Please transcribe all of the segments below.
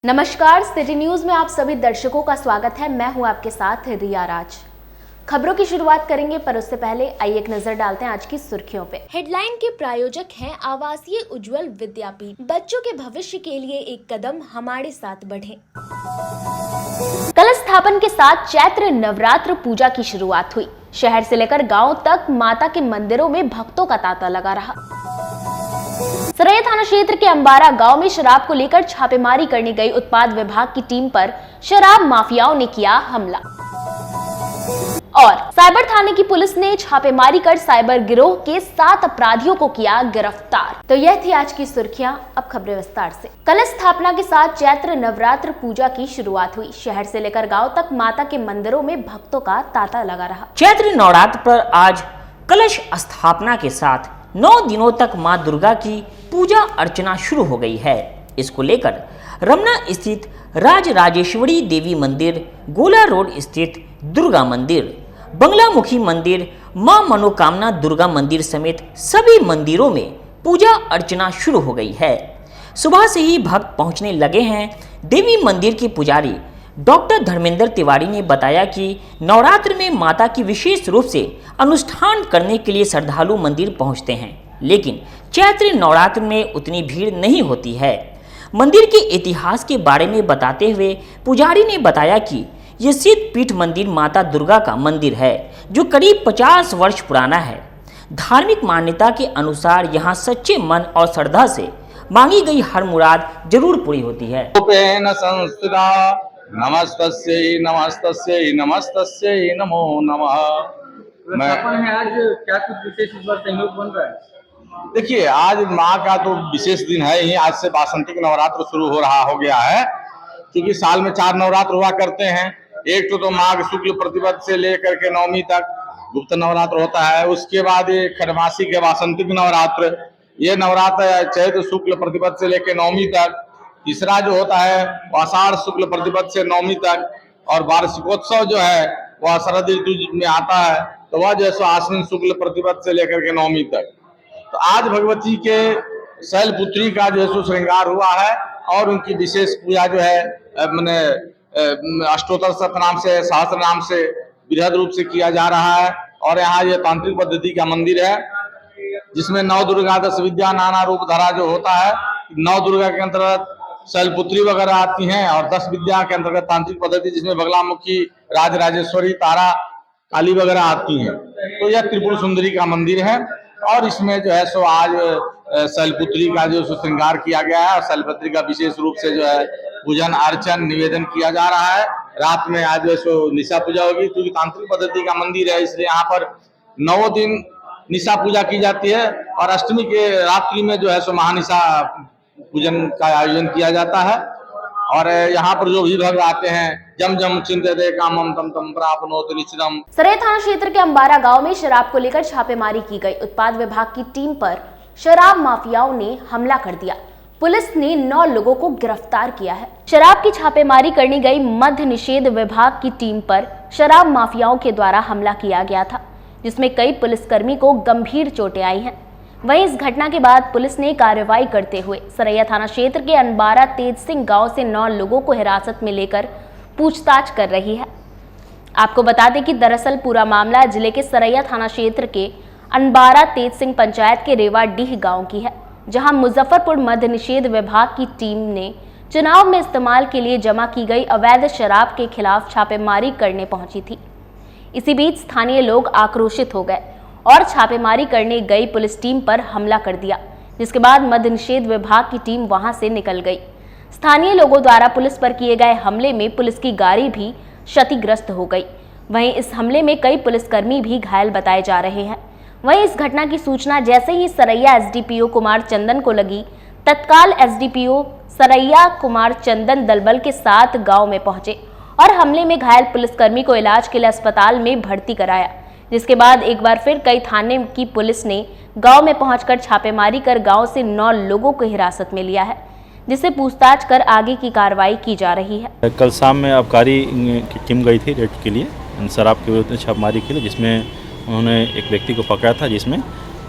नमस्कार, city news में आप सभी दर्शकों का स्वागत है। मैं हूं आपके साथ रिया राज। खबरों की शुरुआत करेंगे, पर उससे पहले आइए एक नजर डालते हैं आज की सुर्खियों पे। हेडलाइन के प्रायोजक हैं आवासीय उज्ज्वल विद्यापीठ। बच्चों के भविष्य के लिए एक कदम हमारे साथ बढ़ें। कलश स्थापन के साथ चैत्र नवरात्र पूजा की शुरुआत हुई। शहर से लेकर गाँव तक माता के मंदिरों में भक्तों का तांता लगा रहा। सरैया थाना क्षेत्र के अंबारा गांव में शराब को लेकर छापेमारी करने गई उत्पाद विभाग की टीम पर शराब माफियाओं ने किया हमला। और साइबर थाने की पुलिस ने छापेमारी कर साइबर गिरोह के 7 अपराधियों को किया गिरफ्तार। तो यह थी आज की सुर्खियां। अब खबरें विस्तार से। कलश स्थापना के साथ चैत्र नवरात्र पूजा की शुरुआत हुई। शहर से लेकर गाँव तक माता के मंदिरों में भक्तों का तांता लगा रहा। चैत्र नवरात्र पर आज कलश स्थापना के साथ 9 दिनों तक मां दुर्गा की पूजा अर्चना शुरू हो गई है। इसको लेकर रमना स्थित राजराजेश्वरी देवी मंदिर, गोला रोड स्थित दुर्गा मंदिर, बंगलामुखी मंदिर, मां मनोकामना दुर्गा मंदिर समेत सभी मंदिरों में पूजा अर्चना शुरू हो गई है। सुबह से ही भक्त पहुंचने लगे हैं। देवी मंदिर के पुजारी डॉक्टर धर्मेंद्र तिवारी ने बताया कि नवरात्र में माता की विशेष रूप से अनुष्ठान करने के लिए श्रद्धालु मंदिर पहुंचते हैं, लेकिन चैत्र नवरात्र में उतनी भीड़ नहीं होती है। मंदिर के इतिहास के बारे में बताते हुए पुजारी ने बताया कि यह सिद्धपीठ मंदिर माता दुर्गा का मंदिर है, जो करीब 50 वर्ष पुराना है। धार्मिक मान्यता के अनुसार यहाँ सच्चे मन और श्रद्धा से मांगी गई हर मुराद जरूर पूरी होती है। नमस्तस्यै नमस्तस्यै नमस्तस्यै नमो नमः। आज क्या कुछ विशेष इस बार संयोग बन रहा है? देखिए, आज माँ का तो विशेष दिन है ही। आज से वासंतिक नवरात्र शुरू हो गया है, क्योंकि साल में 4 नवरात्र हुआ करते हैं। एक तो माघ शुक्ल प्रतिपद से लेकर के नवमी तक गुप्त नवरात्र होता है। उसके बाद ये खडमासी के वासंतिक नवरात्र, ये नवरात्र चैत्र शुक्ल प्रतिपद से लेकर नवमी तक। तीसरा जो होता है वो आषाढ़ शुक्ल प्रतिपद से नवमी तक, और वार्षिकोत्सव जो है वह शरद ऋतु में आता है, तो वह जो है आश्विन शुक्ल प्रतिपद से लेकर के नवमी तक। तो आज भगवती के शैलपुत्री का जो है श्रृंगार हुआ है, और उनकी विशेष पूजा जो है मैंने अष्टोत्तर शतनाम से, सहस्त्र नाम से बृहद रूप से किया जा रहा है। और यहाँ ये तांत्रिक पद्धति का मंदिर है, जिसमें 9 दुर्गा 10 विद्या नाना रूप धरा जो होता है। 9 दुर्गा के अंतर्गत शैलपुत्री वगैरह आती हैं, और 10 विद्या के अंतर्गत तांत्रिक पद्धति, जिसमें बगलामुखी, राजराजेश्वरी, तारा, काली वगैरह आती हैं। तो यह त्रिपुर सुंदरी का मंदिर है, और इसमें जो है सो आज शैलपुत्री का जो श्रृंगार किया गया है, और शैलपुत्री का विशेष रूप से जो है पूजन अर्चन निवेदन किया जा रहा है। रात में आज जो है सो निशा पूजा होगी, क्योंकि तांत्रिक पद्धति का मंदिर है, इसलिए यहाँ पर 9 दिन निशा पूजा की जाती है, और अष्टमी के रात्रि में जो है सो महानिशा पूजन का आयोजन किया जाता है। और यहाँ पर जो भी भक्त आते हैं, जम जम चिंतते कामम तम तम प्राप्नोति निश्चितम। सरैया थाना क्षेत्र के अंबारा गांव में शराब को लेकर छापेमारी की गई। उत्पाद विभाग की टीम पर शराब माफियाओं ने हमला कर दिया। पुलिस ने 9 लोगों को गिरफ्तार किया है। शराब की छापेमारी करने गई मद्य निषेध विभाग की टीम पर शराब माफियाओं के द्वारा हमला किया गया था, जिसमें कई पुलिसकर्मी को गंभीर चोटें आई हैं। वहीं इस घटना के बाद पुलिस ने कार्रवाई करते हुए सरैया थाना क्षेत्र के अनबारा तेज सिंह गांव से 9 लोगों को हिरासत में लेकर पूछताछ कर रही है। आपको बता दें कि दरअसल पूरा मामला जिले के सरैया थाना क्षेत्र के अनबारा तेज सिंह पंचायत के रेवाडीह गांव की है, जहां मुजफ्फरपुर मद्य निषेध विभाग की टीम ने चुनाव में इस्तेमाल के लिए जमा की गई अवैध शराब के खिलाफ छापेमारी करने पहुंची थी। इसी बीच स्थानीय लोग आक्रोशित हो गए और छापेमारी करने गई पुलिस टीम पर हमला कर दिया, जिसके बाद मद्य निषेध विभाग की टीम वहां से निकल गई। स्थानीय लोगों द्वारा पुलिस पर किए गए हमले में पुलिस की गाड़ी भी क्षतिग्रस्त हो गई। वहीं इस हमले में कई पुलिसकर्मी भी घायल बताए जा रहे हैं। वहीं इस घटना की सूचना जैसे ही सरैया एसडीपीओ कुमार चंदन को लगी, तत्काल एसडीपीओ सरैया कुमार चंदन दलबल के साथ गाँव में पहुंचे और हमले में घायल पुलिसकर्मी को इलाज के लिए अस्पताल में भर्ती कराया, जिसके बाद एक बार फिर कई थाने की पुलिस ने गांव में पहुंचकर छापेमारी कर गांव से 9 लोगों को हिरासत में लिया है, जिससे पूछताछ कर आगे की कार्रवाई की जा रही है। कल शाम में आबकारी की टीम गई थी रेड के लिए, शराब के विरुद्ध छापेमारी के लिए, जिसमें उन्होंने एक व्यक्ति को पकड़ा था, जिसमें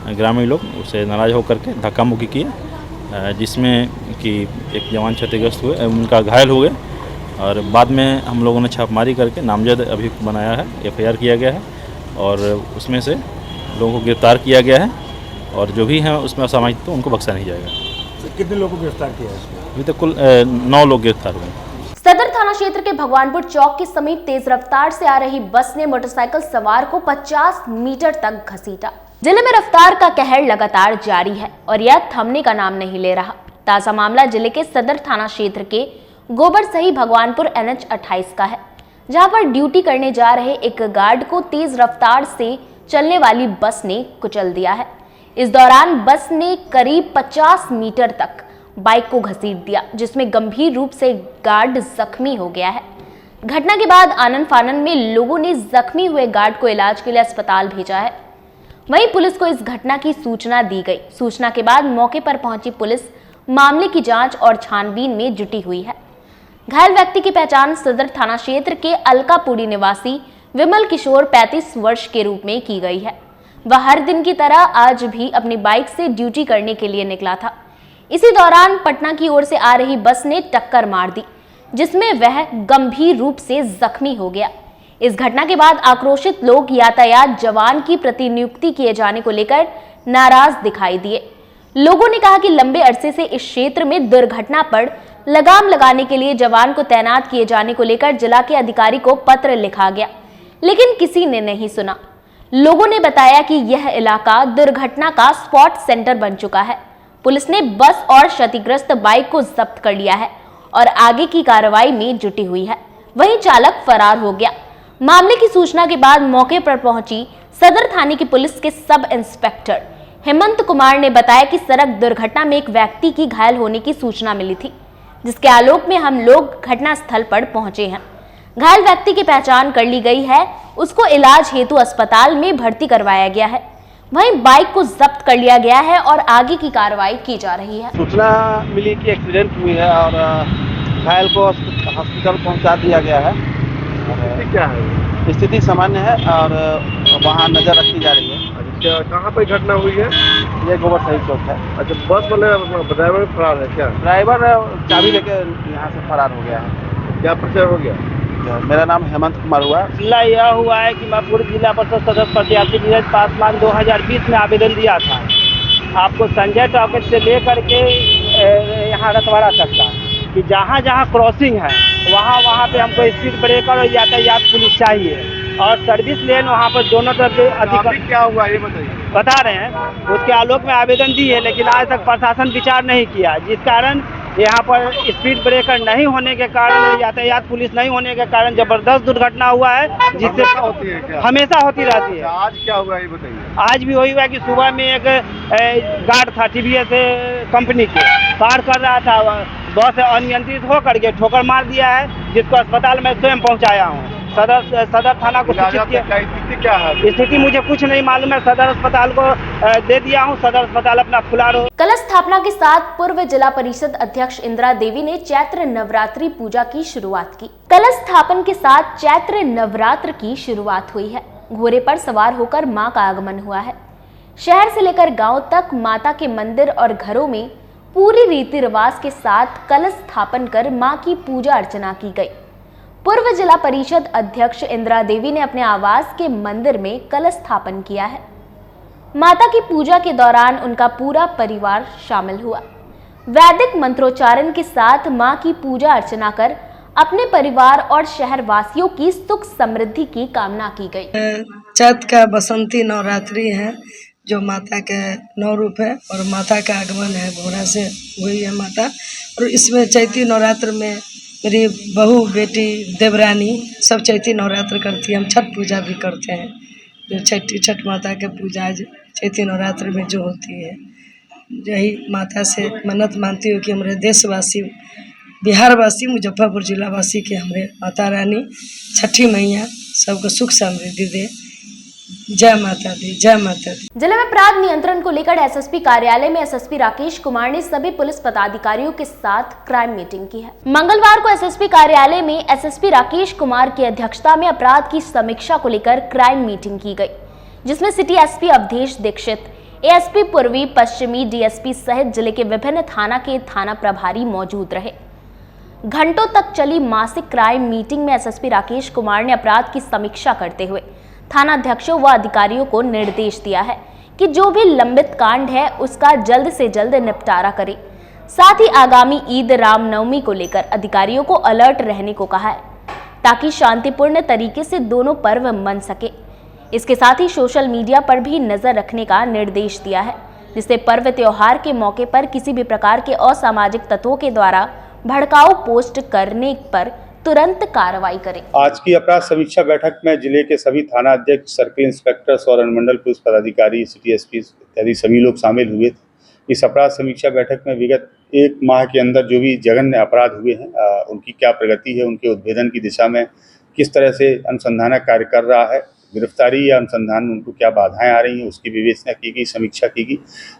ग्रामीण लोग उससे नाराज होकर के धक्का मुक्की किए। जिसमें कि एक जवान क्षतिग्रस्त हुए, उनका घायल हो गए और बाद में हम लोगों ने छापेमारी करके नामजद अभियुक्त बनाया है, FIR किया गया है और उसमें से लोगों को गिरफ्तार किया गया है और जो भी हैं उसमें असामाजिक तो उनको बख्शा नहीं जाएगा। कितने लोगों को गिरफ्तार किया है इसमें? अभी तक कुल 9 लोग गिरफ्तार हुए। सदर थाना क्षेत्र के भगवानपुर चौक के समीप तेज रफ्तार से आ रही बस ने मोटरसाइकिल सवार को 50 मीटर तक घसीटा। जिले में रफ्तार का कहर लगातार जारी है और यह थमने का नाम नहीं ले रहा। ताजा मामला जिले के सदर थाना क्षेत्र के गोबरसही भगवानपुर NH 28 का है, जहां पर ड्यूटी करने जा रहे एक गार्ड को तेज रफ्तार से चलने वाली बस ने कुचल दिया है। इस दौरान बस ने करीब 50 मीटर तक बाइक को घसीट दिया, जिसमें गंभीर रूप से गार्ड जख्मी हो गया है। घटना के बाद आनन फानन में लोगों ने जख्मी हुए गार्ड को इलाज के लिए अस्पताल भेजा है। वहीं पुलिस को इस घटना की सूचना दी गई। सूचना के बाद मौके पर पहुंची पुलिस मामले की जांच और छानबीन में जुटी हुई है। घायल व्यक्ति की पहचान सदर थाना क्षेत्र के अलकापुरी निवासी विमल किशोर 35 वर्ष के रूप में की गई है। वह हर दिन की तरह आज भी अपनी बाइक से ड्यूटी करने के लिए निकला था। इसी दौरान पटना की ओर से आ रही बस ने टक्कर मार दी, जिसमें वह गंभीर रूप से जख्मी हो गया। इस घटना के बाद आक्रोशित लोग यातायात जवान की प्रतिनियुक्ति किए जाने को लेकर नाराज दिखाई दिए। लोगों ने कहा कि लंबे अरसे से इस क्षेत्र में दुर्घटना पर लगाम लगाने के लिए जवान को तैनात किए जाने को लेकर जिला के अधिकारी को पत्र लिखा गया, लेकिन किसी ने नहीं सुना। लोगों ने बताया कि यह इलाका दुर्घटना का स्पॉट सेंटर बन चुका है। पुलिस ने बस और क्षतिग्रस्त बाइक को जब्त कर लिया है और आगे की कार्रवाई में जुटी हुई है। वहीं चालक फरार हो गया। मामले की सूचना के बाद मौके पर पहुंची सदर थाने की पुलिस के सब इंस्पेक्टर हेमंत कुमार ने बताया कि सड़क दुर्घटना में एक व्यक्ति की घायल होने की सूचना मिली थी, जिसके आलोक में हम लोग घटनास्थल पर पहुंचे हैं। घायल व्यक्ति की पहचान कर ली गई है, उसको इलाज हेतु अस्पताल में भर्ती करवाया गया है। वहीं बाइक को जब्त कर लिया गया है और आगे की कार्रवाई की जा रही है। सूचना मिली कि एक्सीडेंट हुई है और घायल को हॉस्पिटल पहुंचा दिया गया है। क्या है? स्थिति सामान्य है और वहां नजर रखी जा रही है। अच्छा, कहाँ पर घटना हुई है? ये गोबरसही चौक है। अच्छा, बस वाले ड्राइवर फरार है क्या? ड्राइवर चाबी लेके यहाँ से फरार हो गया है। क्या परिचय हो गया? मेरा नाम हेमंत कुमार हुआ। मामला यह हुआ है कि मैं पूर्व जिला परिषद सदस्य प्रत्याशी नीरज पासवान 2020 में आवेदन दिया था आपको संजय टॉकेज से लेकर के यहाँ रतवाड़ा तक का, कि जहाँ जहाँ क्रॉसिंग है वहाँ पे हमको स्पीड ब्रेकर और यातायात पुलिस चाहिए और सर्विस लेन वहाँ पर दोनों तरफ से अधिकारी। क्या हुआ ये बताइए। बता रहे हैं, उसके आलोक में आवेदन दी है, लेकिन आज तक प्रशासन विचार नहीं किया, जिस कारण यहाँ पर स्पीड ब्रेकर नहीं होने के कारण, यातायात पुलिस नहीं होने के कारण जबरदस्त दुर्घटना हुआ है, जिससे हमेशा होती रहती है। आज क्या हुआ ये बताइए। आज भी वही हुआ कि सुबह में एक गार्ड था TVS कंपनी के, पार कर रहा था, बस अनियंत्रित होकर के ठोकर मार दिया है, जिसको अस्पताल में स्वयं पहुंचाया हूं। सदर थाना को सूचित किया। क्या है स्थिति मुझे कुछ नहीं मालूम है, सदर अस्पताल को दे दिया हूं, सदर अस्पताल अपना खुला रहो। कलश स्थापना के साथ पूर्व जिला परिषद अध्यक्ष इंदिरा देवी ने चैत्र नवरात्रि पूजा की शुरुआत की। कलश स्थापन के साथ चैत्र नवरात्र की शुरुआत हुई है। घोड़े पर सवार होकर मां का आगमन हुआ है। शहर से लेकर गांव तक माता के मंदिर और घरों में पूरी रीति रिवाज के साथ कलश स्थापन कर मां की पूजा अर्चना की गई। पूर्व जिला परिषद अध्यक्ष इंदिरा देवी ने अपने आवास के मंदिर में कलश स्थापन किया है। माता की पूजा के दौरान उनका पूरा परिवार शामिल हुआ। वैदिक मंत्रोच्चारण के साथ मां की पूजा अर्चना कर अपने परिवार और शहर वासियों की सुख समृद्धि की कामना की गई। चैत का बसंती नवरात्रि है, जो माता के 9 रूप है और माता का आगमन है, घोड़ा से हुई है माता। और इसमें चैती नवरात्र में मेरी बहू, बेटी, देवरानी सब चैती नवरात्र करती है। हम छठ पूजा भी करते हैं, जो छठ माता के पूजा चैती नवरात्र में जो होती है। यही माता से मन्नत मानती हूँ कि हमारे देशवासी, बिहारवासी, मुजफ्फरपुर जिलावासी के हमारे माता रानी छठी मैया सबको सुख समृद्धि दे। जय माता दी, जय माता दी। जिले में अपराध नियंत्रण को लेकर एसएसपी कार्यालय में एसएसपी राकेश कुमार ने सभी पुलिस पदाधिकारियों के साथ क्राइम मीटिंग की है। मंगलवार को एसएसपी कार्यालय में एसएसपी राकेश कुमार की अध्यक्षता में अपराध की समीक्षा को लेकर क्राइम मीटिंग की गई, जिसमें city SP Awadhesh Dixit, ASP पूर्वी, पश्चिमी, डीएसपी सहित जिले के विभिन्न थाना के थाना प्रभारी मौजूद रहे। घंटों तक चली मासिक क्राइम मीटिंग में एसएसपी राकेश कुमार ने अपराध की समीक्षा करते हुए थानाध्यक्षों व अधिकारियों को निर्देश दिया है कि जो भी लंबित कांड है उसका जल्द से जल्द निपटारा करें। साथ ही आगामी ईद रामनवमी को लेकर अधिकारियों को अलर्ट रहने को कहा है ताकि शांतिपूर्ण तरीके से दोनों पर्व मन सके। इसके साथ ही सोशल मीडिया पर भी नजर रखने का निर्देश दिया है जिससे पर्व त्योहार के मौके पर किसी भी प्रकार के असामाजिक तत्वों के द्वारा भड़काऊ पोस्ट करने पर तुरंत कार्रवाई करें। आज की अपराध समीक्षा बैठक में जिले के सभी थाना अध्यक्ष, सर्किल इंस्पेक्टर्स और अनुमंडल पुलिस पदाधिकारी, सिटी एसपी इत्यादि सभी लोग शामिल हुए थे। इस अपराध समीक्षा बैठक में विगत एक माह के अंदर जो भी जघन्य अपराध हुए हैं उनकी क्या प्रगति है, उनके उद्भेदन की दिशा में किस तरह से अनुसंधान कार्य कर रहा है, गिरफ्तारी या अनुसंधान में उनको क्या बाधाएं आ रही हैं, उसकी विवेचना की गई, समीक्षा की गई।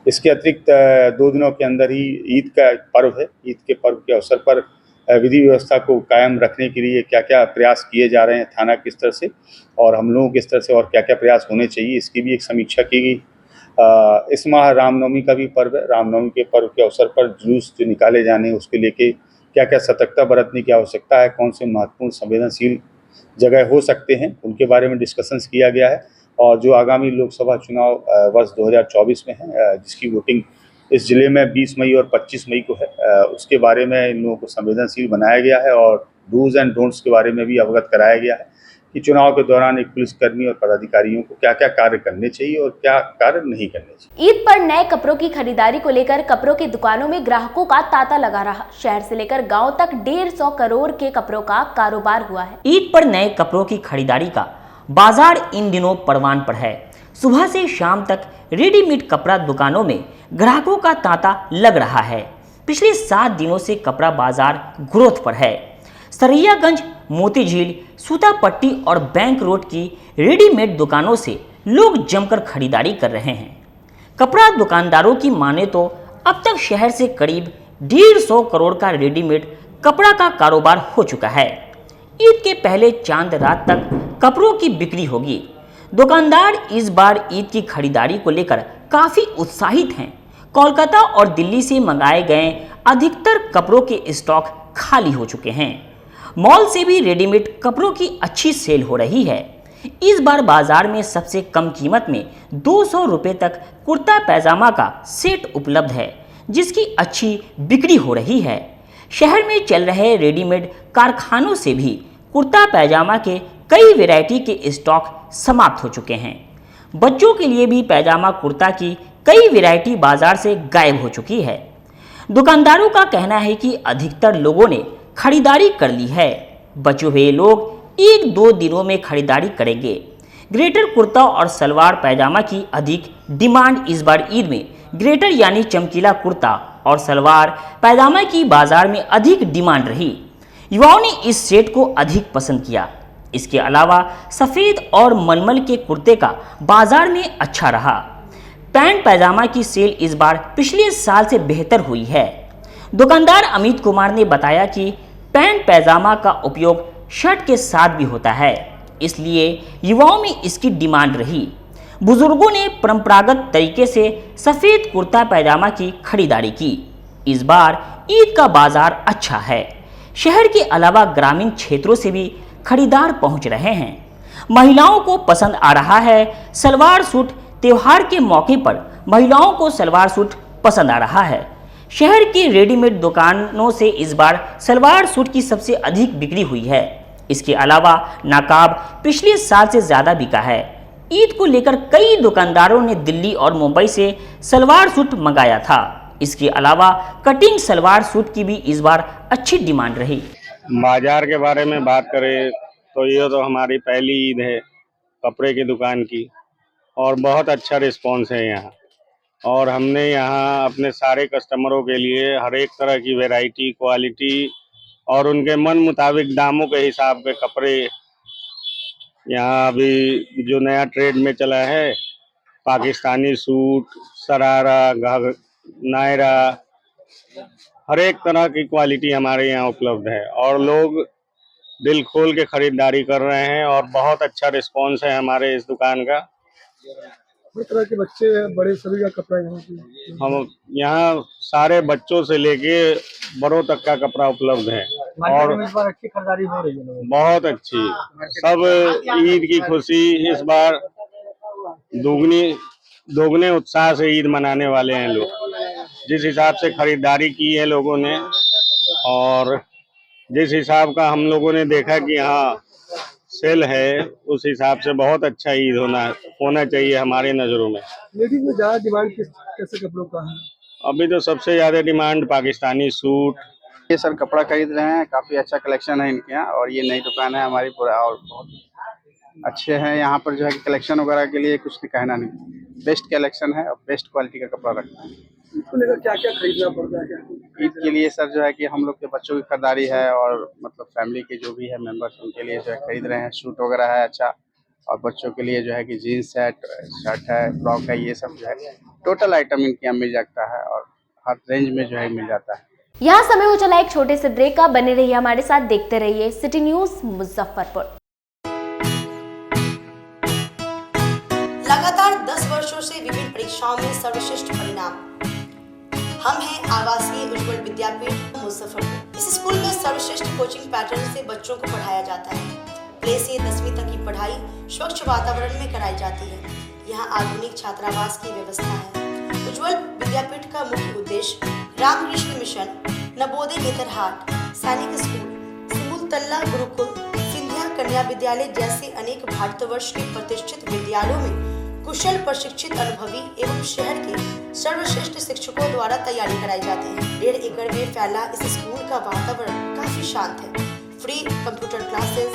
इसके अतिरिक्त 2 दिनों के अंदर ही ईद का पर्व है। ईद के पर्व के अवसर पर विधि व्यवस्था को कायम रखने के लिए क्या क्या प्रयास किए जा रहे हैं थाना के स्तर से और हम लोगों के स्तर से, और क्या क्या प्रयास होने चाहिए, इसकी भी एक समीक्षा की गई। इस माह रामनवमी का भी पर्व है। रामनवमी के पर्व के अवसर पर जुलूस जो निकाले जाने उसके लेके क्या क्या सतर्कता बरतने की आवश्यकता है, कौन से महत्वपूर्ण संवेदनशील जगह हो सकते हैं, उनके बारे में डिस्कशंस किया गया है। और जो आगामी लोकसभा चुनाव वर्ष 2024 में है जिसकी वोटिंग इस जिले में 20 मई और 25 मई को है, उसके बारे में इन लोगों को संवेदनशील बनाया गया है और डूज एंड डोंट्स के बारे में भी अवगत कराया गया है कि चुनाव के दौरान एक पुलिसकर्मी और पदाधिकारियों को क्या क्या कार्य करने चाहिए और क्या कार्य नहीं करने चाहिए। ईद पर नए कपड़ों की खरीदारी को लेकर कपड़ों की दुकानों में ग्राहकों का तांता लगा रहा। शहर से लेकर गांव तक 150 करोड़ के कपड़ों का कारोबार हुआ है। ईद पर नए कपड़ों की खरीदारी का बाजार इन दिनों परवान पर है। सुबह से शाम तक रेडीमेड कपड़ा दुकानों में ग्राहकों का तांता लग रहा है। पिछले 7 दिनों से कपड़ा बाजार ग्रोथ पर है। सरैयागंज, मोतीझील, सूतापट्टी और बैंक रोड की रेडीमेड दुकानों से लोग जमकर खरीदारी कर रहे हैं। कपड़ा दुकानदारों की माने तो अब तक शहर से करीब 150 करोड़ का रेडीमेड कपड़ा का कारोबार हो चुका है। ईद के पहले चांद रात तक कपड़ों की बिक्री होगी। दुकानदार इस बार ईद की खरीदारी को लेकर काफी उत्साहित हैं। कोलकाता और दिल्ली से मंगाए गए अधिकतर कपड़ों के स्टॉक खाली हो चुके हैं। मॉल से भी रेडीमेड कपड़ों की अच्छी सेल हो रही है। इस बार बाजार में सबसे कम कीमत में 200 रुपये तक कुर्ता पैजामा का सेट उपलब्ध है जिसकी अच्छी बिक्री हो रही है। शहर में चल रहे रेडीमेड कारखानों से भी कुर्ता पैजामा के कई वैरायटी के स्टॉक समाप्त हो चुके हैं। बच्चों के लिए भी पैजामा कुर्ता की कई वैरायटी बाजार से गायब हो चुकी है। दुकानदारों का कहना है कि अधिकतर लोगों ने खरीदारी कर ली है। बचे हुए लोग 1-2 दिनों में खरीदारी करेंगे। ग्रेटर कुर्ता और सलवार पैजामा की अधिक डिमांड इस बार ईद में ग्रेटर यानी चमकीला कुर्ता और सलवार पैजामा की बाजार में अधिक डिमांड रही। युवाओं ने इस सेट को अधिक पसंद किया। इसके अलावा सफ़ेद और मलमल के कुर्ते का बाजार में अच्छा रहा। पैंट पैजामा की सेल इस बार पिछले साल से बेहतर हुई है। दुकानदार अमित कुमार ने बताया कि पैंट पैजामा का उपयोग शर्ट के साथ भी होता है, इसलिए युवाओं में इसकी डिमांड रही। बुजुर्गों ने परंपरागत तरीके से सफ़ेद कुर्ता पैजामा की खरीदारी की। इस बार ईद का बाजार अच्छा है। शहर के अलावा ग्रामीण क्षेत्रों से भी खरीदार पहुंच रहे हैं। महिलाओं को पसंद आ रहा है सलवार सूट। त्योहार के मौके पर महिलाओं को सलवार सूट पसंद आ रहा है। शहर की रेडीमेड दुकानों से इस बार सलवार सूट की सबसे अधिक बिक्री हुई है। इसके अलावा नकाब पिछले साल से ज़्यादा बिका है। ईद को लेकर कई दुकानदारों ने दिल्ली और मुंबई से सलवार सूट मंगाया था। इसके अलावा कटिंग सलवार सूट की भी इस बार अच्छी डिमांड रही। बाजार के बारे में बात करें तो ये तो हमारी पहली ईद है कपड़े की दुकान की और बहुत अच्छा रिस्पांस है यहाँ। और हमने यहाँ अपने सारे कस्टमरों के लिए हर एक तरह की वैरायटी, क्वालिटी और उनके मन मुताबिक दामों के हिसाब के कपड़े, यहाँ अभी जो नया ट्रेड में चला है पाकिस्तानी सूट, शरारा, नायरा, हर एक तरह की क्वालिटी हमारे यहाँ उपलब्ध है और लोग दिल खोल के खरीदारी कर रहे हैं और बहुत अच्छा रिस्पांस है हमारे इस दुकान का। हर तरह के बच्चे बड़े सभी का कपड़ा यहाँ पे हम यहाँ सारे बच्चों से लेके बड़ों तक का कपड़ा उपलब्ध है और इस बार अच्छी खरीदारी हो रही है। बहुत अच्छी। सब ईद की खुशी इस बार दोगुने उत्साह से ईद मनाने वाले हैं लोग। जिस हिसाब से खरीदारी की है लोगों ने और जिस हिसाब का हम लोगों ने देखा कि यहाँ सेल है, उस हिसाब से बहुत अच्छा ईद होना चाहिए हमारे नज़रों में। लेडीज में ज्यादा डिमांड कैसे कपड़ों का है? अभी तो सबसे ज्यादा डिमांड पाकिस्तानी सूट। ये सर कपड़ा खरीद रहे हैं, काफी अच्छा कलेक्शन है इनके यहाँ और ये नई दुकान है हमारी पूरा और बहुत अच्छे हैं यहाँ पर जो है कलेक्शन वगैरह के लिए कुछ कहना नहीं, बेस्ट कलेक्शन है और बेस्ट क्वालिटी का कपड़ा रखते हैं। इसको लेकर क्या क्या खरीदना पड़ता है? क्या ईद के लिए सर जो है कि हम लोग के बच्चों की खरीदारी है और मतलब फैमिली के जो भी है मेंबर्स उनके लिए जो है खरीद रहे हैं। सूट वगैरह है अच्छा और बच्चों के लिए जो है कि जीन्स है, शर्ट है, फ्रॉक है, ये सब जो है टोटल आइटम इनके यहाँ मिल जाता है और हर रेंज में जो है मिल जाता है। यहाँ समय हो चला एक छोटे से ब्रेक का। बने रहिए हमारे साथ, देखते रहिए सिटी न्यूज मुजफ्फरपुर। लगातार 10 वर्षों से विभिन्न परीक्षाओं में सर्वश्रेष्ठ परिणाम। हम हैं आवासीय उज्ज्वल विद्यापीठ मुजफ्फरपुर। इस स्कूल में सर्वश्रेष्ठ कोचिंग पैटर्न से बच्चों को पढ़ाया जाता है। प्ले से 10वीं तक की पढ़ाई स्वच्छ वातावरण में कराई जाती है। यहाँ आधुनिक छात्रावास की व्यवस्था है। उज्ज्वल विद्यापीठ का मुख्य उद्देश्य रामकृष्ण मिशन, नवोदय नेतरहाट, सैनिक स्कूल, सिमुलतल्ला गुरुकुल, सिंधिया कन्या विद्यालय जैसे अनेक भारतवर्ष के प्रतिष्ठित विद्यालयों में कुशल प्रशिक्षित अनुभवी एवं शहर के सर्वश्रेष्ठ शिक्षकों द्वारा तैयारी कराई जाती है। 1.5 एकड़ में फैला इस स्कूल का वातावरण काफी शांत है। Free computer classes,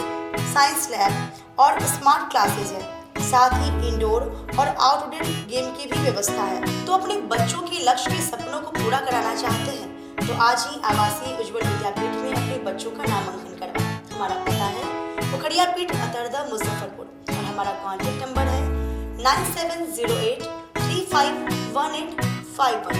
science lab और स्मार्ट क्लासेस है। साथ ही इंडोर और आउटडोर गेम की भी व्यवस्था है। तो अपने बच्चों के लक्ष्य के सपनों को पूरा कराना चाहते हैं तो आज ही आवासीय उज्ज्वल विद्यापीठ में अपने बच्चों का नामांकन करवाएं। हमारा पता है पोखरिया पीठ अतरदा मुजफ्फरपुर और हमारा कॉन्टैक्ट नंबर है 9708351851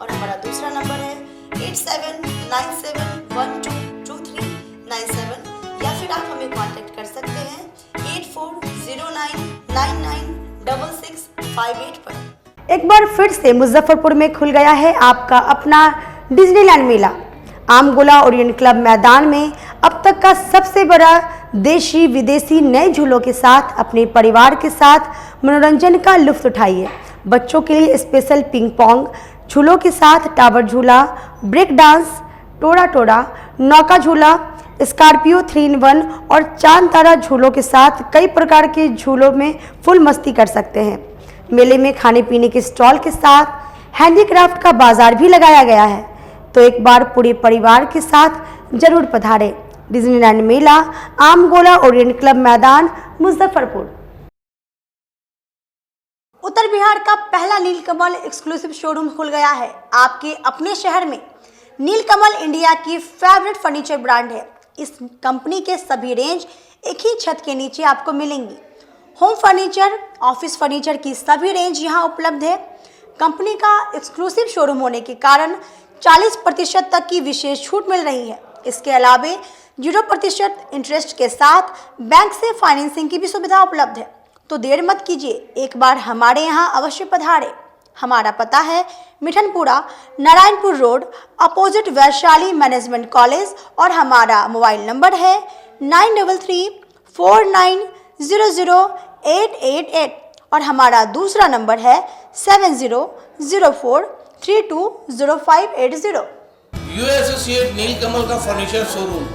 और हमारा दूसरा नंबर है 8797122397 या फिर आप हमें कांटेक्ट कर सकते हैं 8409996658 पर। एक बार फिर से मुजफ्फरपुर में खुल गया है आपका अपना डिज्नीलैंड मेला। आमगोला ओरिएंट क्लब मैदान में अब तक का सबसे बड़ा देशी विदेशी नए झूलों के साथ अपने परिवार के साथ मनोरंजन का लुत्फ उठाइए। बच्चों के लिए स्पेशल पिंग पोंग झूलों के साथ टावर झूला, ब्रेक डांस, टोरा टोरा, नौका झूला, स्कॉर्पियो 3-in-1 और चांद तारा झूलों के साथ कई प्रकार के झूलों में फुल मस्ती कर सकते हैं। मेले में खाने पीने के स्टॉल के साथ हैंडीक्राफ्ट का बाजार भी लगाया गया है। तो एक बार पूरे परिवार के साथ जरूर पधारें। डिज्नीलैंड मेला, आमगोला ओरिएंट क्लब मैदान, मुजफ्फरपुर। उत्तर बिहार का पहला नीलकमल एक्सक्लूसिव शोरूम खुल गया है आपके अपने शहर में। नीलकमल इंडिया की फेवरेट फर्नीचर ब्रांड है। इस कंपनी के सभी रेंज एक ही छत के नीचे आपको मिलेंगी। होम फर्नीचर, ऑफिस फर्नीचर की सभी रेंज यहां उपलब्ध है। कंपनी का एक्सक्लूसिव शोरूम होने के कारण 40% तक की विशेष छूट मिल रही है। इसके अलावा 0% इंटरेस्ट के साथ बैंक से फाइनेंसिंग की भी सुविधा उपलब्ध है। तो देर मत कीजिए, एक बार हमारे यहाँ अवश्य पधारें। हमारा पता है Mithanpura, Narayanpur road, opposite Vaishali management college और हमारा मोबाइल नंबर है 9334900888 और हमारा दूसरा नंबर है 7004320580। यू एसोसिएट नीलकमल का फर्नीचर शोरूम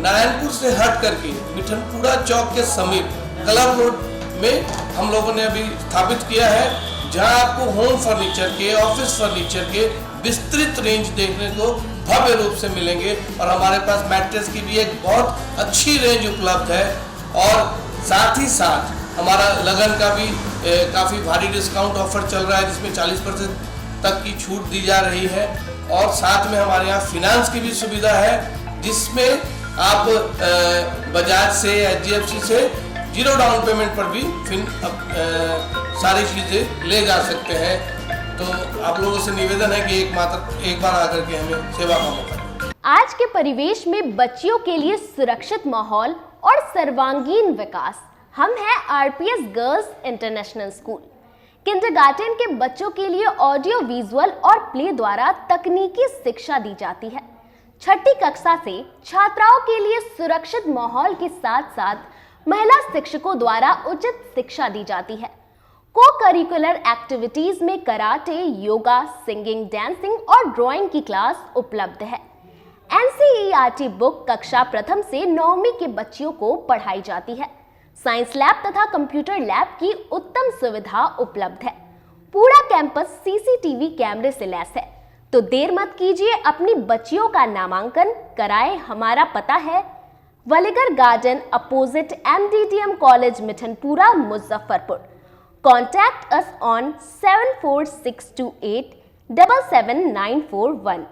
नारायणपुर से हट करके मिठनपुरा चौक के समीप क्लब रोड में हम लोगों ने अभी स्थापित किया है, जहां आपको होम फर्नीचर के, ऑफिस फर्नीचर के विस्तृत रेंज देखने को भव्य रूप से मिलेंगे। और हमारे पास मैट्रेस की भी एक बहुत अच्छी रेंज उपलब्ध है और साथ ही साथ हमारा लगन का भी काफ़ी भारी डिस्काउंट ऑफर चल रहा है, जिसमें 40% तक की छूट दी जा रही है। और साथ में हमारे यहाँ फिनांस की भी सुविधा है, जिसमें आप बजाज से, HDFC से 0 डाउन पेमेंट पर भी सारी चीज़ें ले जा सकते हैं। तो आप लोगों से निवेदन है कि एक बार आकर के हमें सेवा का मौका दें। आज के परिवेश में बच्चियों के लिए सुरक्षित माहौल और सर्वांगीण विकास। हम हैं RPS girls international school. Kindergarten के बच्चों के लिए ऑडियो विजुअल और प्ले द्वारा तकनीकी शिक्षा दी जाती है। छठी कक्षा से छात्राओं के लिए सुरक्षित माहौल के साथ साथ महिला शिक्षकों द्वारा उचित शिक्षा दी जाती है। को करिकुलर एक्टिविटीज में कराटे, योगा, सिंगिंग, डांसिंग और ड्राइंग की क्लास उपलब्ध है। NCERT बुक कक्षा प्रथम से 9वीं के बच्चियों को पढ़ाई जाती है। साइंस लैब तथा कंप्यूटर लैब की उत्तम सुविधा उपलब्ध है। पूरा कैंपस CCTV कैमरे से लैस है, तो देर मत कीजिए, अपनी बच्चियों का नामांकन कराएं। हमारा पता है वलीगर garden opposite MDTM college Mithanpura Muzaffarpur. Contact us on 74628 77941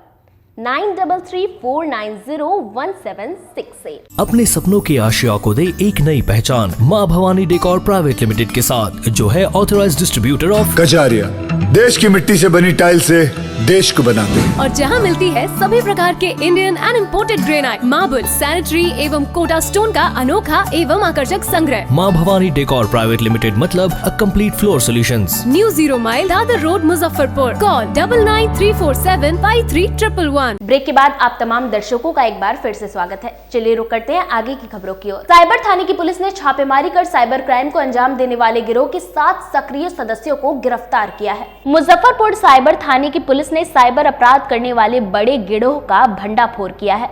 9334901768। अपने सपनों के आशिया को दे एक नई पहचान माँ भवानी डेकोर प्राइवेट लिमिटेड के साथ, जो है ऑथराइज्ड डिस्ट्रीब्यूटर ऑफ कजारिया। देश की मिट्टी से बनी टाइल से देश को बनाते हैं, और जहां मिलती है सभी प्रकार के Indian and imported granite, marble, sanitary एवं कोटा स्टोन का अनोखा एवं आकर्षक संग्रह। माँ भवानी डेकोर प्राइवेट लिमिटेड मतलब a complete floor solutions. New 0 mile Dadar road Muzaffarpur. Call 9934753111। Break के बाद आप तमाम दर्शकों का एक बार फिर से स्वागत है। चलिए रुक करते हैं आगे की खबरों की ओर। साइबर थाने की पुलिस ने छापेमारी कर साइबर क्राइम को अंजाम देने वाले गिरोह के 7 सक्रिय सदस्यों को गिरफ्तार किया है। मुजफ्फरपुर साइबर थाने की पुलिस ने साइबर अपराध करने वाले बड़े गिरोह का भंडाफोड़ किया है।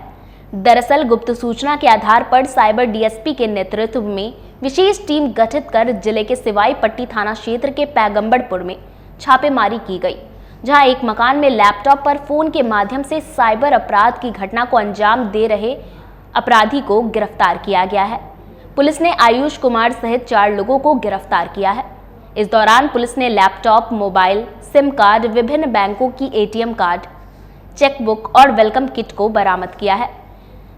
दरअसल गुप्त सूचना के आधार पर साइबर DSP के नेतृत्व में विशेष टीम गठित कर जिले के सिवाई पट्टी थाना क्षेत्र के पैगंबरपुर में छापेमारी की गई, जहां एक मकान में लैपटॉप पर फोन के माध्यम से साइबर अपराध की घटना को अंजाम दे रहे अपराधी को गिरफ्तार किया गया है। पुलिस ने आयुष कुमार सहित 4 लोगों को गिरफ्तार किया है। इस दौरान पुलिस ने लैपटॉप, मोबाइल, सिम कार्ड, विभिन्न बैंकों की ATM कार्ड, चेकबुक और वेलकम किट को बरामद किया है।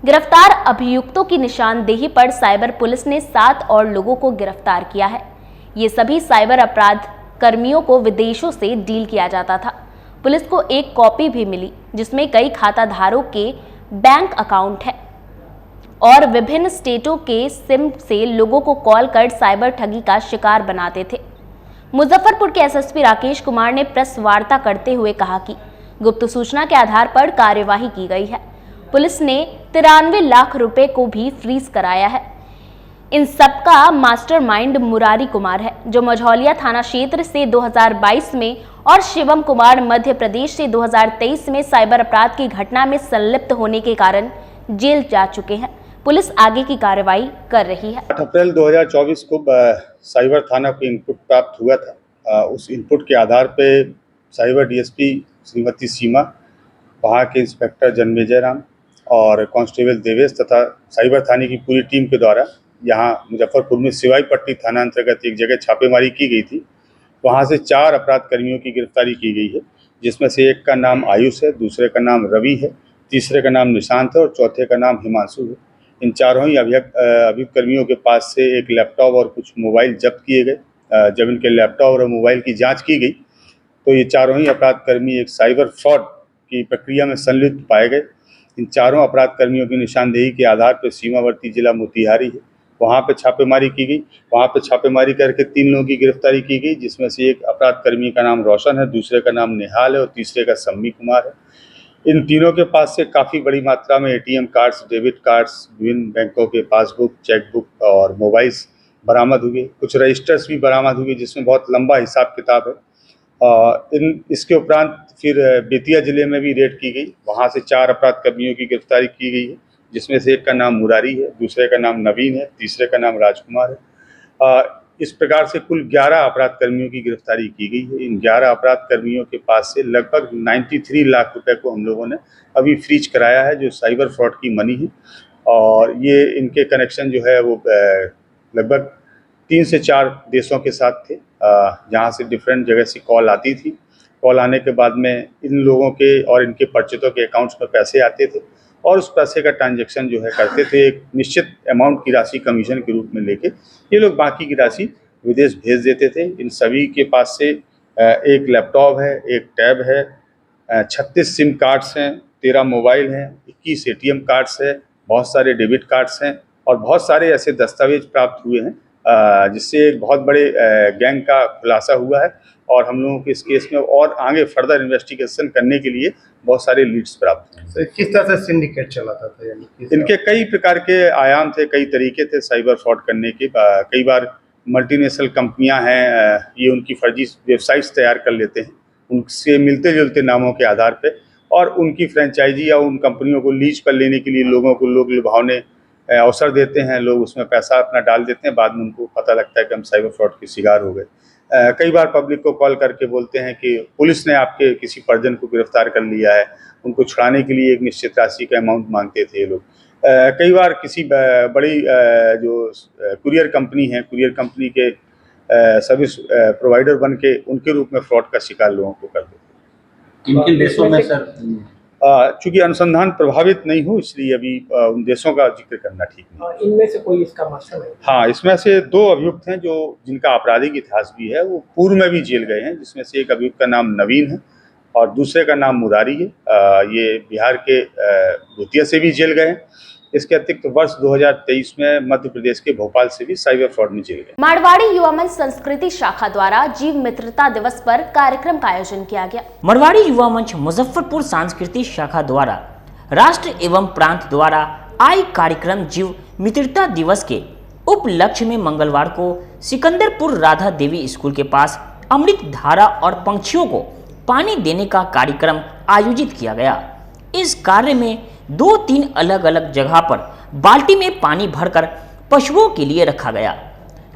गिरफ्तार अभियुक्तों की निशानदेही पर साइबर पुलिस ने 7 और लोगों को गिरफ्तार किया है। ये सभी साइबर अपराध कर्मियों को विदेशों से डील किया जाता था। पुलिस को एक कॉपी भी मिली जिसमें कई खाताधारकों के बैंक अकाउंट है और विभिन्न स्टेटों के सिम से लोगों को कॉल कर साइबर ठगी का शिकार बनाते थे। मुजफ्फरपुर के SSP राकेश कुमार ने प्रेस वार्ता करते हुए कहा कि गुप्त सूचना के आधार पर कार्यवाही की गई है। पुलिस ने 93 लाख रुपए को भी फ्रीज कराया है। इन सबका मास्टरमाइंड मुरारी कुमार है, जो मझौलिया थाना क्षेत्र से 2022 में और शिवम कुमार मध्य प्रदेश से 2023 में साइबर अपराध की घटना में संलिप्त होने के कारण जेल जा चुके हैं। पुलिस आगे की कार्रवाई कर रही है। 8 अप्रैल 2024 को साइबर थाना को इनपुट प्राप्त हुआ था। उस इनपुट के आधार पे साइबर DSP श्रीमती सीमा, वहाँ के इंस्पेक्टर जन्मेजय राम और कांस्टेबल देवेश तथा साइबर थाने की पूरी टीम के द्वारा यहाँ मुजफ्फरपुर में सिवाई पट्टी थाना अंतर्गत एक जगह छापेमारी की गई थी। वहाँ से 4 अपराध कर्मियों की गिरफ्तारी की गई है, जिसमें से एक का नाम आयुष है, दूसरे का नाम रवि है, तीसरे का नाम निशांत है और चौथे का नाम हिमांशु है। इन चारों ही अभियुक्त कर्मियों के पास से एक लैपटॉप और कुछ मोबाइल जब्त किए गए। जब इनके लैपटॉप और मोबाइल की जाँच की गई तो ये चारों ही अपराध कर्मी एक साइबर फ्रॉड की प्रक्रिया में संलिप्त पाए गए। इन चारों अपराध कर्मियों की निशानदेही के आधार पर सीमावर्ती जिला मोतिहारी है, वहाँ पे छापेमारी की गई। वहाँ पे छापेमारी करके 3 लोगों की गिरफ्तारी की गई, जिसमें से एक अपराध कर्मी का नाम रोशन है, दूसरे का नाम निहाल है और तीसरे का सम्मी कुमार है। इन तीनों के पास से काफ़ी बड़ी मात्रा में ATM कार्ड्स, डेबिट कार्ड्स, विभिन्न बैंकों के पासबुक, चेकबुक और मोबाइल्स बरामद हुए। कुछ रजिस्टर्स भी बरामद हुए, जिसमें बहुत लंबा हिसाब किताब है। इसके उपरांत फिर बेतिया जिले में भी रेड की गई। वहाँ से 4 अपराध कर्मियों की गिरफ्तारी की गई है, जिसमें से एक का नाम मुरारी है, दूसरे का नाम नवीन है, तीसरे का नाम राजकुमार है। इस प्रकार से कुल 11 अपराध कर्मियों की गिरफ्तारी की गई है। इन 11 अपराध कर्मियों के पास से लगभग 93 लाख रुपए को हम लोगों ने अभी फ्रीज कराया है, जो साइबर फ्रॉड की मनी है। और ये इनके कनेक्शन जो है वो लगभग 3 से 4 देशों के साथ थे, जहाँ से डिफरेंट जगह से कॉल आती थी। कॉल आने के बाद में इन लोगों के और इनके परिचितों के अकाउंट्स में पैसे आते थे और उस पैसे का ट्रांजैक्शन जो है करते थे। एक निश्चित अमाउंट की राशि कमीशन के रूप में लेके ये लोग बाकी की राशि विदेश भेज देते थे। इन सभी के पास से एक लैपटॉप है, एक टैब है, 36 सिम कार्ड्स हैं, 13 मोबाइल हैं, 21 ATM कार्ड्स है, बहुत सारे डेबिट कार्ड्स हैं और बहुत सारे ऐसे दस्तावेज प्राप्त हुए हैं जिससे एक बहुत बड़े गैंग का खुलासा हुआ है और हम लोगों को इस केस में और आगे फर्दर इन्वेस्टिगेशन करने के लिए बहुत सारे लीड्स प्राप्त हुए। किस तरह से सिंडिकेट चलाता था? इनके कई प्रकार के आयाम थे, कई तरीके थे साइबर फ्रॉड करने के। कई बार मल्टीनेशनल कंपनियां हैं, ये उनकी फर्जी वेबसाइट्स तैयार कर लेते हैं उनसे मिलते जुलते नामों के आधार पे, और उनकी फ्रेंचाइजी या उन कंपनियों को लीज पर लेने के लिए लोगों को लोग लुभावने अवसर देते हैं। लोग उसमें पैसा अपना डाल देते हैं, बाद में उनको पता लगता है कि हम साइबर फ्रॉड के शिकार हो गए। कई बार पब्लिक को कॉल करके बोलते हैं कि पुलिस ने आपके किसी परिजन को गिरफ्तार कर लिया है, उनको छुड़ाने के लिए एक निश्चित राशि का अमाउंट मांगते थे ये लोग। कई बार किसी बड़ी जो कुरियर कंपनी है, कुरियर कंपनी के सर्विस प्रोवाइडर बन के उनके रूप में फ्रॉड का शिकार लोगों को कर देते हैं। किन देशों में सर? चूंकि अनुसंधान प्रभावित नहीं हो इसलिए अभी उन देशों का जिक्र करना ठीक नहीं। इनमें से कोई इसका मकसद है? हाँ, इसमें से 2 अभियुक्त हैं जो जिनका आपराधिक इतिहास भी है, वो पूर्व में भी जेल गए हैं, जिसमें से एक अभियुक्त का नाम नवीन है और दूसरे का नाम मुरारी है। ये बिहार के भूतिया से भी जेल गए हैं। इसके अतिरिक्त वर्ष 2023 में मध्य प्रदेश के भोपाल से भी साइबर फ्रॉड में जेल गए। मारवाड़ी युवा मंच संस्कृति शाखा द्वारा जीव मित्रता दिवस पर कार्यक्रम का आयोजन किया गया। मारवाड़ी युवा मंच मुजफ्फरपुर सांस्कृतिक शाखा द्वारा राष्ट्र एवं प्रांत द्वारा आई कार्यक्रम जीव मित्रता दिवस के उपलक्ष्य में मंगलवार को सिकंदरपुर राधा देवी स्कूल के पास अमृत धारा और पंछियों को पानी देने का कार्यक्रम आयोजित किया गया। इस कार्य में 2-3 अलग अलग जगह पर बाल्टी में पानी भरकर पशुओं के लिए रखा गया।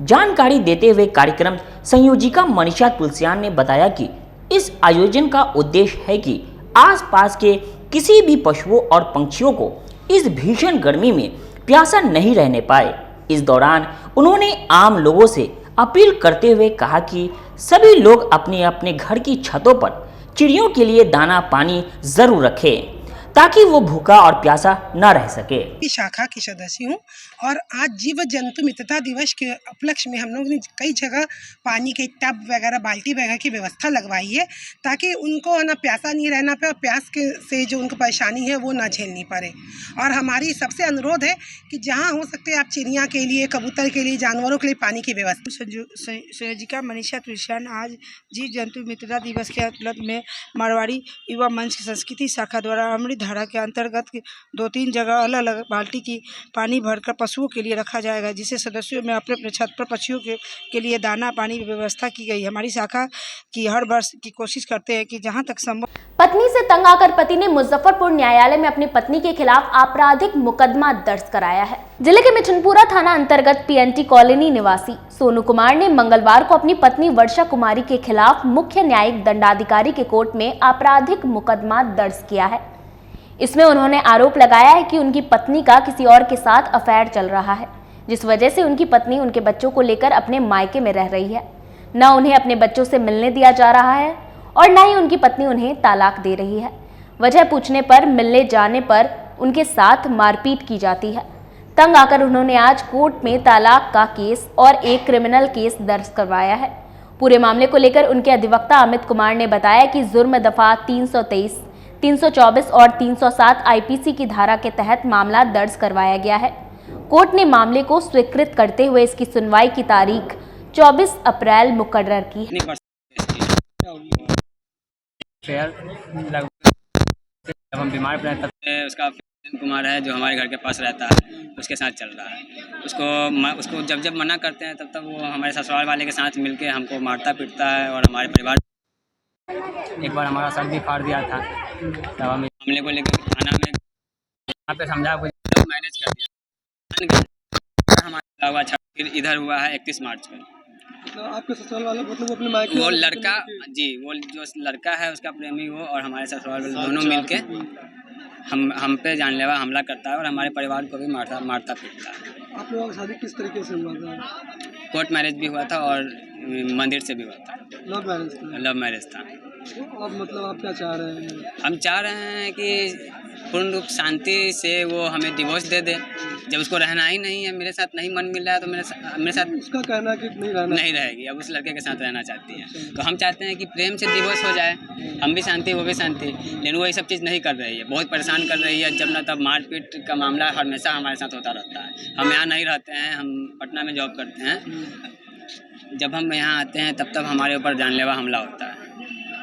जानकारी देते हुए कार्यक्रम संयोजिका मनीषा तुलसियान ने बताया कि इस आयोजन का उद्देश्य है कि आसपास के किसी भी पशुओं और पंछियों को इस भीषण गर्मी में प्यासा नहीं रहने पाए। इस दौरान उन्होंने आम लोगों से अपील करते हुए कहा कि सभी लोग अपने अपने घर की छतों पर चिड़ियों के लिए दाना पानी जरूर रखें ताकि वो भूखा और प्यासा न रह सके। शाखा की सदस्य हूँ और आज जीव जंतु मित्रता दिवस के उपलक्ष्य में हम लोग ने कई जगह पानी के टब वगैरह बाल्टी वगैरह की व्यवस्था लगवाई है ताकि उनको ना प्यासा नहीं रहना पड़े और प्यास के से जो उनको परेशानी है वो ना झेलनी पड़े। और हमारी सबसे अनुरोध है कि जहाँ हो सकते आप चिड़िया के लिए, कबूतर के लिए, जानवरों के लिए पानी की व्यवस्था। संयोजिका मनीषा तुलसियान आज जीव जंतु मित्रता दिवस के उपलक्ष्य में मारवाड़ी युवा मंच की संस्कृति शाखा द्वारा अमृत धारा के अंतर्गत 2-3 जगह अलग अलग बाल्टी की पानी भरकर पशुओं के लिए रखा जाएगा, जिसे सदस्यों में अपने अपने छत पर पक्षियों के लिए दाना पानी की व्यवस्था की गई। हमारी शाखा की हर वर्ष की कोशिश करते हैं कि जहां तक संभव। पत्नी से तंग आकर पति ने मुजफ्फरपुर न्यायालय में अपनी पत्नी के खिलाफ आपराधिक मुकदमा दर्ज कराया है। जिले के मिठनपुरा थाना अंतर्गत पीएनटी कॉलोनी निवासी सोनू कुमार ने मंगलवार को अपनी पत्नी वर्षा कुमारी के खिलाफ मुख्य न्यायिक दंडाधिकारी के कोर्ट में आपराधिक मुकदमा दर्ज किया है। इसमें उन्होंने आरोप लगाया है कि उनकी पत्नी का किसी और के साथ अफेयर चल रहा है, जिस वजह से उनकी पत्नी उनके बच्चों को लेकर अपने मायके में रह रही है। न उन्हें अपने बच्चों से मिलने दिया जा रहा है और न ही उनकी पत्नी उन्हें तालाक दे रही है। वजह पूछने पर मिलने जाने पर उनके साथ मारपीट की जाती है। तंग आकर उन्होंने आज कोर्ट में तालाक का केस और एक क्रिमिनल केस दर्ज करवाया है। पूरे मामले को लेकर उनके अधिवक्ता अमित कुमार ने बताया कि जुर्म दफा 323, 324 और 307 आईपीसी की धारा के तहत मामला दर्ज करवाया गया है। कोर्ट ने मामले को स्वीकृत करते हुए इसकी सुनवाई की तारीख 24 अप्रैल मुकर्रर की है। जब हम बीमार पड़े तब उसका कुमार है जो हमारे घर के पास रहता है, उसके साथ चल रहा है। उसको जब मना करते हैं तब वो हमारे ससुराल वाले के साथ मिलके हमको मारता पीटता है और हमारे परिवार। एक बार हमारा सर भी फाड़ दिया था, तब हम मामले को लेकर थाना में यहाँ पे समझा मैनेज कर दिया। हमारा फिर इधर हुआ है 31 मार्च को। तो आपके ससुराल वाले मतलब अपने मायके वो लड़का जी, वो जो लड़का है उसका प्रेमी हो और हमारे ससुराल वाले दोनों मिलके हम पे जानलेवा हमला करता है और हमारे परिवार को भी मारता पीटता है। आप लोगों की शादी किस तरीके से हुआ था? कोर्ट मैरिज भी हुआ था और मंदिर से भी हुआ था। लव मैरिज था। अब मतलब आप क्या चाह रहे हैं? हम चाह रहे हैं कि पूर्ण रूप शांति से वो हमें डिवोर्स दे दे जब उसको रहना ही नहीं है, मेरे साथ नहीं मन मिल रहा है तो मेरे साथ उसका कहना है कि नहीं रहेगी, अब उस लड़के के साथ रहना चाहती है। तो हम चाहते हैं कि प्रेम से डिवोर्स हो जाए, हम भी शांति वो भी शांति, लेकिन वो ये सब चीज़ नहीं कर रही है, बहुत परेशान कर रही है। जब ना तब मारपीट का मामला हमेशा हमारे साथ होता रहता है। हम यहाँ नहीं रहते हैं, हम पटना में जॉब करते हैं। जब हम यहाँ आते हैं तब हमारे ऊपर जानलेवा हमला होता है।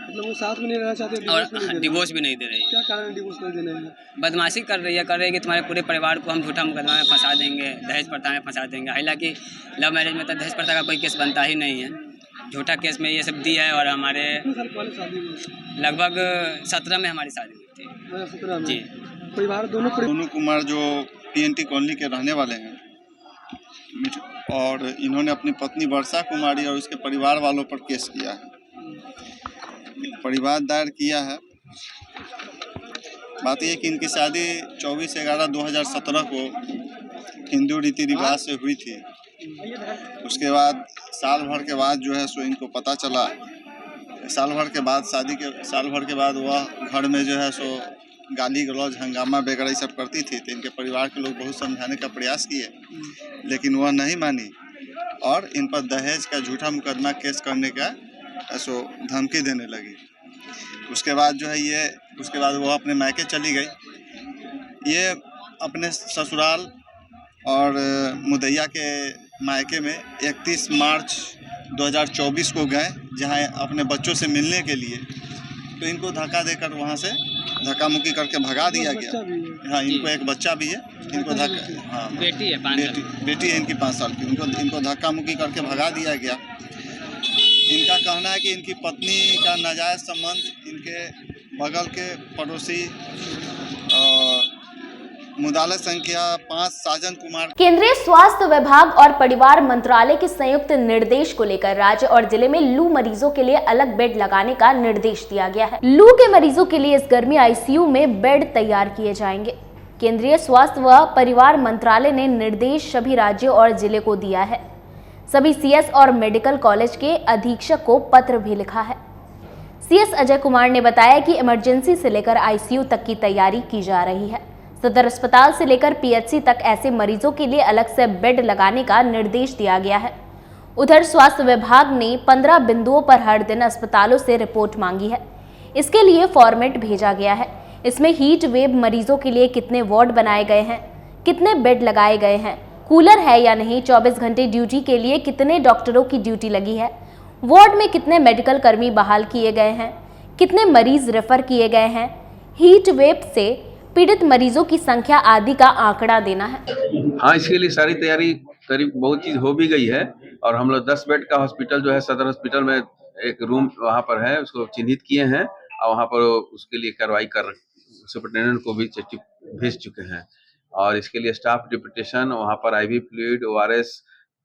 मतलब वो साथ में नहीं रहना चाहते और डिवोर्स भी नहीं दे रही। क्या कारण डिवोर्स नहीं देने में? बदमाशी कर रही है कि तुम्हारे पूरे परिवार को हम झूठा मुकदमा में फंसा देंगे, दहेज प्रथा में फंसा देंगे। हालांकि लव मैरिज में तो दहेज प्रथा का कोई केस बनता ही नहीं है, झूठा केस में ये सब दी है। और हमारे लगभग 17 में हमारी शादी हुई थी। 17 में? जी। परिवार दोनों कुमार जो PNT कॉलोनी के रहने वाले हैं और इन्होंने अपनी पत्नी वर्षा कुमारी और उसके परिवार वालों पर केस किया है, परिवार दायर किया है। बात यह कि इनकी शादी 24/11/2017 को हिंदू रीति रिवाज से हुई थी। उसके बाद साल भर के बाद जो है सो इनको पता चला, साल भर के बाद वह घर में जो है सो गाली गलौज हंगामा वगैरह सब करती थी। तो इनके परिवार के लोग बहुत समझाने का प्रयास किए, लेकिन वह नहीं मानी और इन पर दहेज का झूठा मुकदमा केस करने का ऐसो धमकी देने लगी। उसके बाद जो है उसके बाद वो अपने मायके चली गई। ये अपने ससुराल और मुदैया के मायके में 31 मार्च 2024 को गए, जहां अपने बच्चों से मिलने के लिए। तो इनको धक्का देकर वहां से धक्का मुक्की करके भगा दिया गया। हाँ, इनको एक बच्चा भी है, इनको बेटी है 5 साल की, बेटी है इनकी 5 साल की। इनको धक्का मुक्की करके भगा दिया गया। इनका कहना है कि इनकी पत्नी का नाजायज संबंध इनके बगल के पड़ोसी मुदाला संख्या 5 साजन कुमार। केंद्रीय स्वास्थ्य विभाग और परिवार मंत्रालय के संयुक्त निर्देश को लेकर राज्य और जिले में लू मरीजों के लिए अलग बेड लगाने का निर्देश दिया गया है। लू के मरीजों के लिए इस गर्मी ICU में बेड तैयार किए जाएंगे। केंद्रीय स्वास्थ्य व परिवार मंत्रालय ने निर्देश सभी राज्यों और जिले को दिया है। सभी CS और मेडिकल कॉलेज के अधीक्षक को पत्र भी लिखा है। CS अजय कुमार ने बताया कि इमरजेंसी से लेकर ICU तक की तैयारी की जा रही है। सदर अस्पताल से लेकर PHC तक ऐसे मरीजों के लिए अलग से बेड लगाने का निर्देश दिया गया है। उधर स्वास्थ्य विभाग ने 15 बिंदुओं पर हर दिन अस्पतालों से रिपोर्ट मांगी है। इसके लिए फॉर्मेट भेजा गया है। इसमें हीट वेव मरीजों के लिए कितने वार्ड बनाए गए हैं, कितने बेड लगाए गए हैं, कूलर है या नहीं, 24 घंटे ड्यूटी के लिए कितने डॉक्टरों की ड्यूटी लगी है, वार्ड में कितने मेडिकल कर्मी बहाल किए गए हैं, कितने मरीज रेफर किए गए हैं, हीट वेव से पीड़ित मरीजों की संख्या आदि का आंकड़ा देना है। हाँ, इसके लिए सारी तैयारी करीब बहुत चीज हो भी गई है और हम लोग 10 बेड का हॉस्पिटल जो है सदर हॉस्पिटल में एक रूम वहाँ पर है, उसको चिन्हित किए हैं और वहाँ पर उसके लिए कार्रवाई कर सुपरिटेंडेंट को भी चिट्ठी भेज चुके हैं। और इसके लिए स्टाफ डिप्यूटेशन, वहाँ पर IV फ्लूइड, ORS,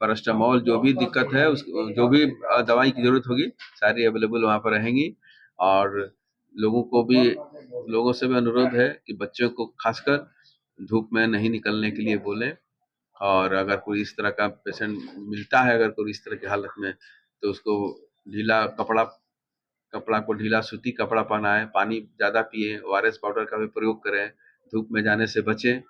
पैरास्टामोल, जो भी दिक्कत है जो भी दवाई की जरूरत होगी सारी अवेलेबल वहाँ पर रहेंगी। और लोगों से भी अनुरोध है कि बच्चों को खासकर धूप में नहीं निकलने के लिए बोलें। और अगर कोई इस तरह का पेशेंट मिलता है, अगर कोई इस तरह की हालत में, तो उसको ढीला कपड़ा को ढीला सूती कपड़ा पहनाएं, पानी ज़्यादा पिए, ORS पाउडर का भी प्रयोग करें, धूप में जाने से बचें।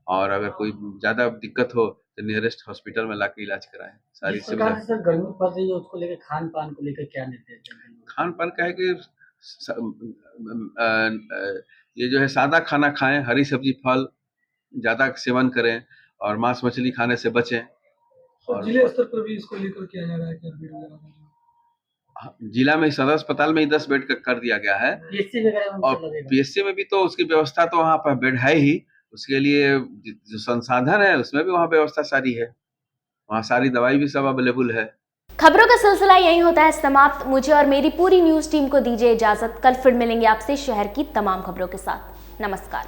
और अगर कोई ज़्यादा दिक्कत हो तो नियरेस्ट हॉस्पिटल में लाके इलाज कराएं। सारी सुविधा गर्मी पड़ रही है, उसको लेकर खान पान को लेकर क्या निर्देश देंगे? खान पान का है कि ये जो है सादा खाना खाएं, हरी सब्जी फल ज़्यादा सेवन करें और मांस मछली खाने से बचें। और जिले स्तर पर भी इसको लेकर किया जा रहा है क्या? जिला में सदर अस्पताल में ही 10 बेड का कर दिया गया है और PSC में भी तो उसकी व्यवस्था तो वहाँ पर बेड है ही, उसके लिए जो संसाधन है उसमें भी वहाँ व्यवस्था सारी है, वहाँ सारी दवाई भी सब अवेलेबल है। खबरों का सिलसिला यहीं होता है समाप्त। मुझे और मेरी पूरी न्यूज टीम को दीजिए इजाजत। कल फिर मिलेंगे आपसे शहर की तमाम खबरों के साथ। नमस्कार।